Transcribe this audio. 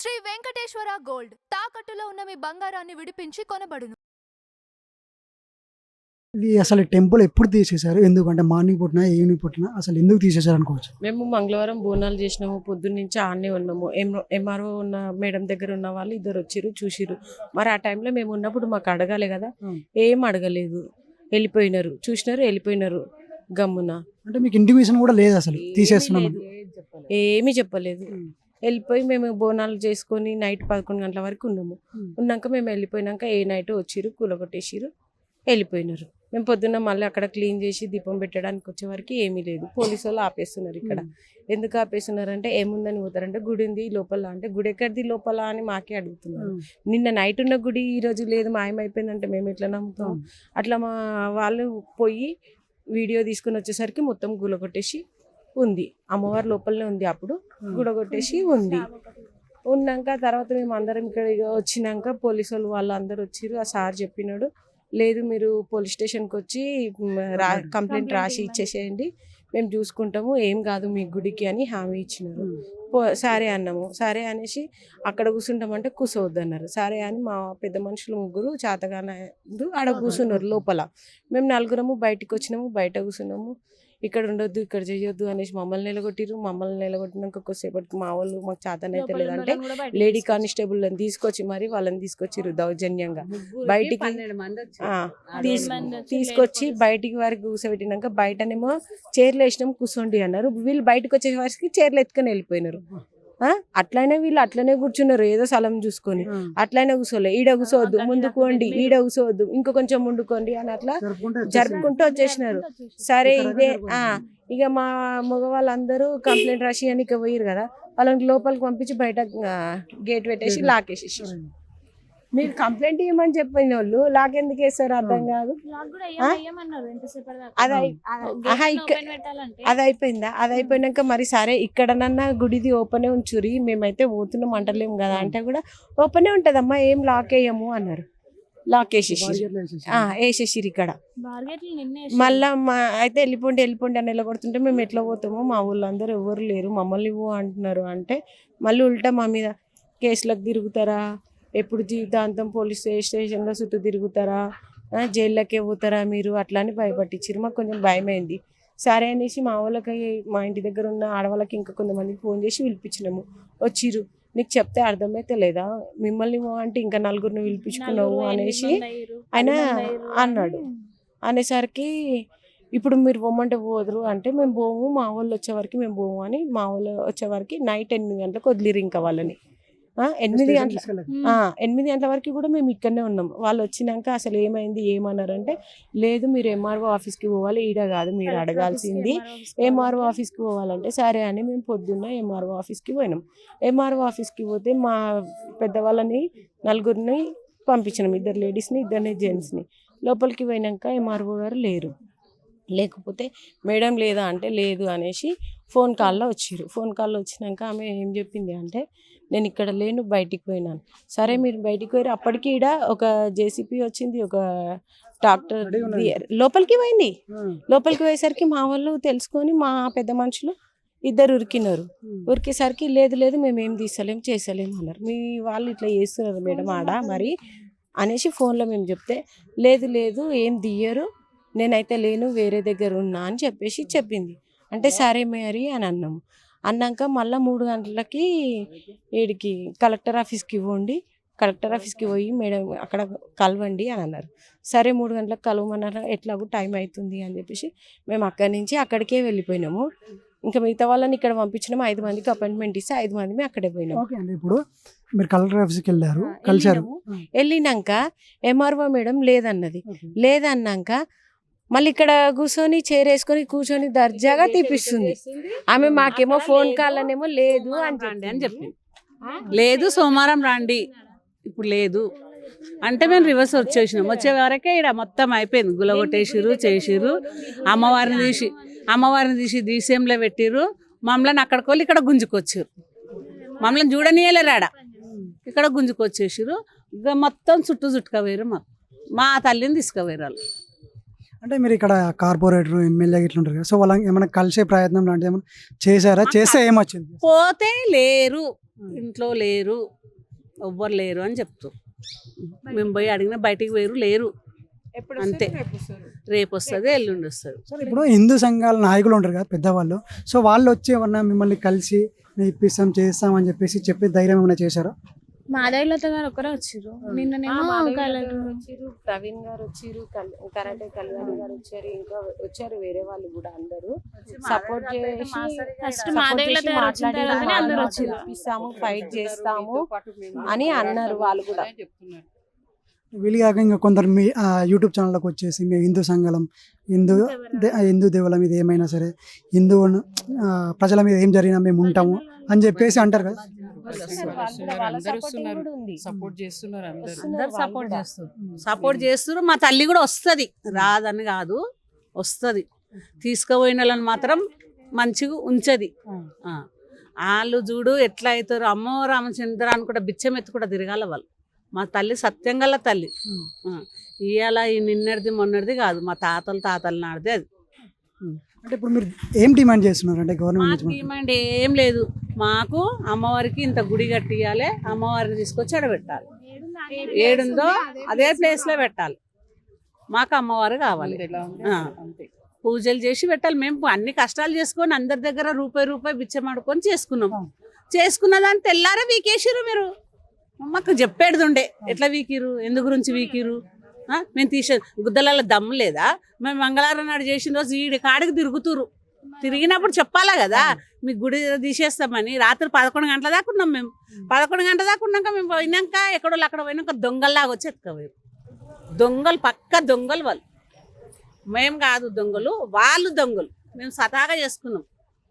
Shri Venkateswara gold తాకట్టులో ఉన్న మీ బంగారాన్ని విడిపించి కొనబడును. ఇది అసలు టెంపుల్ ఎప్పుడు తీసేశారు? ఎందుకంటే మార్నింగ్ పుట్టినా ఈవినింగ్ పుట్టినా అసలు ఎందుకు తీసేశారు అనుకోవచ్చు? మేము మంగళవారం బోనాలు చేసినాము, పొద్దున్న నుంచి ఆడనే ఉన్నాము. ఎంఆర్ఓ ఉన్న మేడం దగ్గర ఉన్న వాళ్ళు ఇద్దరు వచ్చిరు చూసిరు. మరి ఆ టైంలో మేము ఉన్నప్పుడు మాకు అడగాలి కదా, ఏం అడగలేదు, వెళ్ళిపోయినారు, చూసినారు వెళ్ళిపోయినారు గమ్మున. అంటే మీకు ఇంటిమేషన్ కూడా లేదు అసలు తీసేస్తున్నాం? ఏమీ చెప్పలేదు. వెళ్ళిపోయి మేము బోనాలు చేసుకొని నైట్ 11 గంటల వరకు ఉన్నాము. ఉన్నాక మేము వెళ్ళిపోయినాక ఏ నైట్ వచ్చిరు, కూలగొట్టేసిరు, వెళ్ళిపోయినారు. మేము పొద్దున్న మళ్ళీ అక్కడ క్లీన్ చేసి దీపం పెట్టడానికి వచ్చేవరకు ఏమీ లేదు. పోలీసు వాళ్ళు ఆపేస్తున్నారు ఇక్కడ. ఎందుకు ఆపేస్తున్నారంటే ఏముందని పోతారంటే గుడి ఉంది లోపల. అంటే గుడి ఎక్కడిది లోపల అని మాకే అడుగుతున్నారు. నిన్న నైట్ ఉన్న గుడి ఈ రోజు లేదు, మాయమైపోయిందంటే మేము ఎట్లా నమ్ముతాం? అట్లా మా వాళ్ళు పోయి వీడియో తీసుకుని వచ్చేసరికి మొత్తం గులగొట్టేసి ఉంది. అమ్మవారి లోపలనే ఉంది, అప్పుడు గుడగొట్టేసి ఉంది. ఉన్నాక తర్వాత మేము అందరం ఇక్కడ వచ్చినాక పోలీసు వాళ్ళు అందరు వచ్చిర్రు. ఆ సార్ చెప్పినాడు, లేదు మీరు పోలీస్ స్టేషన్కి వచ్చి కంప్లైంట్ రాసి ఇచ్చేసేయండి, మేము చూసుకుంటాము, ఏం కాదు మీ గుడికి అని హామీ ఇచ్చినారు. సరే అన్నాము. సరే అనేసి అక్కడ కూర్చుంటామంటే కూర్చోవద్దు అన్నారు. సరే అని మా పెద్ద మనుషులు ముగ్గురు చేతగానే ఆడ కూర్చున్నారు లోపల. మేము నలుగురము బయటకు వచ్చినాము, బయట కూర్చున్నాము. ఇక్కడ ఉండొద్దు, ఇక్కడ చేయొద్దు అనేసి మమ్మల్ని నిలగొట్టిరు. మమ్మల్ని నిలగొట్టినాక కొద్దిసేపటికి మా వాళ్ళు మాకు చేతనైతే లేదంటే లేడీ కానిస్టేబుల్ తీసుకొచ్చి మరి వాళ్ళని తీసుకొచ్చిరు దౌర్జన్యంగా బయటికి తీసుకొచ్చి బయటికి వారికి కూర్చోబెట్టినాక బయటనేమో చైర్లు వేసినాం కూర్చోండి అన్నారు. వీళ్ళు బయటకు వచ్చే వారికి చైర్లు ఎత్తుకొని వెళ్ళిపోయినారు. అట్లనే వీళ్ళు అట్లనే కూర్చున్నారు ఏదో స్థలం చూసుకొని. అట్లనే కూర్చోలే, ఈడ కూర్చోవద్దు, ముందుకోండి, ఈడ కూర్చోవద్దు, ఇంకో కొంచెం ముందుకోండి అని అట్లా జరుపుకుంటూ వచ్చేసినారు. సరే ఇదే ఇక మా మగవాళ్ళందరూ కంప్లైంట్ రాసి అని ఇక పోయారు కదా, వాళ్ళని లోపలికి పంపించి బయట గేట్ పెట్టేసి లాకేసేసి. మీరు కంప్లైంట్ ఇవ్వమని చెప్పిన వాళ్ళు లాక్ ఎందుకు వేస్తారు అర్థం కాదు. అది అయిపోయిందా? అది అయిపోయినాక మరి సరే ఇక్కడనన్నా గుడిది ఓపెనే ఉంచురి, మేమైతే పోతున్నాం అంటలేము కదా అంటే కూడా ఓపెనే ఉంటదమ్మా, ఏం లాక్ వేయము అన్నారు. లాక్ వేసేసిరు ఇక్కడ. మళ్ళా అయితే వెళ్ళిపోండి అని వెళ్ళగొడుతుంటే మేము ఎట్లా పోతాము, మా ఊళ్ళందరూ ఎవరు లేరు, మమ్మల్ని ఇవ్వు అంటున్నారు. అంటే మళ్ళీ ఉల్టా మా మీద కేసులకు తిరుగుతారా, ఎప్పుడు జీవితాంతం పోలీస్ స్టేషన్లో చుట్టూ తిరుగుతారా, జైల్లోకే పోతారా మీరు, అట్లా అని భయపట్టించారు. మాకు కొంచెం భయమైంది. సరే అనేసి మా వాళ్ళకి, మా ఇంటి దగ్గర ఉన్న ఆడవాళ్ళకి ఇంకా కొంతమందికి ఫోన్ చేసి పిలిపించినాము. వచ్చిర్రు. నీకు చెప్తే అర్థమైతే లేదా, మిమ్మల్ని అంటే ఇంకా నలుగురిని పిలిపించుకున్నావు అనేసి ఆయన అన్నాడు. అనేసరికి ఇప్పుడు మీరు పోమంటే పోదురు అంటే మేము పోము, మా వాళ్ళు వచ్చేవరకు మేము పోము అని, మా వాళ్ళు వచ్చేవరకు నైట్ 8 గంటలకు వదిలిరు ఇంకా వాళ్ళని. 8 గంటల వరకు కూడా మేము ఇక్కడనే ఉన్నాం. వాళ్ళు వచ్చినాక అసలు ఏమైంది ఏమన్నారంటే, లేదు మీరు ఎంఆర్ఓ ఆఫీస్కి పోవాలి, ఈడ కాదు మీరు అడగాల్సింది, ఎంఆర్ఓ ఆఫీస్కి పోవాలంటే సరే అని మేము పొద్దున్న ఎంఆర్ఓ ఆఫీస్కి పోయినాం. ఎంఆర్ఓ ఆఫీస్కి పోతే మా పెద్దవాళ్ళని నలుగురిని పంపించినాం, 2 లేడీస్ని 2 జెంట్స్ని. లోపలికి పోయినాక ఎంఆర్ఓ గారు లేరు. లేకపోతే మేడం లేదా అంటే లేదు అనేసి ఫోన్ కాల్లో వచ్చిర్రు. ఫోన్ కాల్లో వచ్చినాక ఆమె ఏం చెప్పింది అంటే, నేను ఇక్కడ లేను, బయటికి పోయినాను. సరే మీరు బయటికి పోయారు, అప్పటికి ఈడ ఒక జేసీపీ వచ్చింది, ఒక ట్రాక్టర్ లోపలికి పోయింది. లోపలికి పోయేసరికి మా వాళ్ళు తెలుసుకొని మా పెద్ద మనుషులు 2 ఉరికినారు. ఉరికేసరికి లేదు మేమేం తీసలేం చేసలేము అన్నారు. మీ వాళ్ళు ఇట్లా చేస్తున్నారు మేడం ఆడ మరి అనేసి ఫోన్లో మేము చెప్తే, లేదు ఏం తీయరు, నేనైతే లేను, వేరే దగ్గర ఉన్నా అని చెప్పేసి చెప్పింది. అంటే సరే మరి అని అన్నాము. అన్నాక మళ్ళీ 3 గంటలకి వీడికి కలెక్టర్ ఆఫీస్కి ఇవ్వండి, కలెక్టర్ ఆఫీస్కి పోయి మేడం అక్కడ కలవండి అని అన్నారు. సరే 3 గంటలకు కలవమన్నారు. ఎట్లాగో టైం అవుతుంది అని చెప్పేసి మేము అక్కడి నుంచి అక్కడికే వెళ్ళిపోయినాము. ఇంకా మిగతా వాళ్ళని ఇక్కడ పంపించినాము. 5 మందికి అపాయింట్మెంట్ ఇస్తే 5 మంది అక్కడే పోయినాము. ఇప్పుడు మీరు కలెక్టర్ ఆఫీస్కి వెళ్ళారు, కలిసారు. వెళ్ళినాక ఎంఆర్ఓ మేడం లేదన్నది. లేదన్నాక మళ్ళీ ఇక్కడ కూర్చొని చైర్ వేసుకొని కూర్చొని దర్జాగా తీపిస్తుంది ఆమె. మాకేమో ఫోన్ కాల్లోనేమో లేదు అని చెప్పింది. లేదు సోమవారం రండి, ఇప్పుడు లేదు అంటే మేము రివర్స్ వచ్చేసినాం. వచ్చే వరకే ఇక్కడ మొత్తం అయిపోయింది, గులగొట్టేసిరు, చేసిరు. అమ్మవారిని తీసి DCMలో పెట్టిరు. మమ్మల్ని అక్కడికి ఇక్కడ గుంజుకొచ్చారు, మమ్మల్ని చూడనీయలేరు ఆడ, ఇక్కడ గుంజుకొచ్చేసిరు. ఇక మొత్తం చుట్టుకపోయారు, మా తల్లిని తీసుకుపోయారు వాళ్ళు. అంటే మీరు ఇక్కడ కార్పొరేటర్ ఎమ్మెల్యే ఇట్లా ఉంటారు కదా, సో వాళ్ళకి ఏమైనా కలిసే ప్రయత్నం లాంటిది ఏమైనా చేశారా? చేస్తే ఏమొచ్చింది? పోతే లేరు, ఇంట్లో లేరు, ఎవ్వరు లేరు అని చెప్తారు. మేము పోయి అడిగినా బయటికి పోయారు, లేరు అంతే. రేపు వస్తుంది, ఎల్లుండి వస్తుంది. సార్ ఇప్పుడు హిందూ సంఘాల నాయకులు ఉంటారు కదా పెద్దవాళ్ళు, సో వాళ్ళు వచ్చి ఏమన్నా మిమ్మల్ని కలిసి మేము ఇప్పిస్తాం చేస్తాం అని చెప్పేసి చెప్పే ధైర్యం ఏమైనా చేశారా? మాధవీలత గారు ఒకరే వచ్చిర్రు. నిన్ననేమో వచ్చిర్రు, ప్రవీణ్ గారు వచ్చిర్రు, కరాటే కళ్యాణి గారు వచ్చారు, ఇంకా వచ్చారు వేరే వాళ్ళు కూడా. అందరూ సపోర్ట్ చేసి ఫస్ట్ మాధవీలత గారు వచ్చిన తర్వాతనే అందరూ వచ్చిర్రు. ఇప్పిస్తాము, ఫైట్ చేస్తాము అని అన్నారు వాళ్ళు కూడా. వీళ్ళు కాక ఇంకా కొందరు మీ యూట్యూబ్ ఛానల్లోకి వచ్చేసి మేము హిందూ సంఘం, హిందూ దేవుల మీద ఏమైనా సరే, హిందూ ప్రజల మీద ఏం జరిగినా మేము ఉంటాము అని చెప్పేసి అంటారు కదా. సపోర్ట్ చేస్తున్నారు. మా తల్లి కూడా వస్తుంది, రాదని కాదు, వస్తుంది. తీసుకుపోయిన వాళ్ళని మాత్రం మంచిగా ఉంచది. వాళ్ళు చూడు ఎట్లా అవుతారు, అమ్మో రామచంద్ర అని కూడా బిచ్చం ఎత్తు కూడా తిరగాల వాళ్ళు. మా తల్లి సత్యంగల తల్లి. ఇవాళ ఈ నిన్నటిది మొన్నటిది కాదు, మా తాతల నాడిది అది. అంటే ఇప్పుడు మీరు ఏం డిమాండ్ చేస్తున్నారు అంటే గవర్నమెంట్? డిమాండ్ ఏం లేదు, మాకు అమ్మవారికి ఇంత గుడి కట్టియాలి, అమ్మవారిని తీసుకొచ్చి ఆడబెట్టాలి. ఏడుందో అదే ప్లేస్ లో పెట్టాలి. మాకు అమ్మవారు కావాలి, పూజలు చేసి పెట్టాలి. మేము అన్ని కష్టాలు చేసుకొని అందరి దగ్గర రూపాయి బిచ్చం ఆడుకొని చేసుకున్న దాన్ని తెల్లారే వీకేసిరు. మీరు మాకు చెప్పేది ఉండే, ఎట్లా వీకిరు, ఎందు గురించి వీకిరు, మేము తీసే గుద్దలలో దమ్ము లేదా? మేము మంగళవారం నాడు చేసిన రోజు ఈ కాడికి తిరిగినప్పుడు చెప్పాలా కదా, మీకు గుడి తీసేస్తామని. రాత్రి 11 గంటల దాకా ఉన్నాం మేము. 11 గంటల దాకా ఉన్నాక మేము పోయినాక ఎక్కడో అక్కడ పోయినాక దొంగల్లాగా వచ్చి ఎత్తుకపోయారు. దొంగలు, పక్క దొంగలు వాళ్ళు. మేము కాదు దొంగలు, వాళ్ళు దొంగలు. మేము సతాగా చేసుకున్నాం.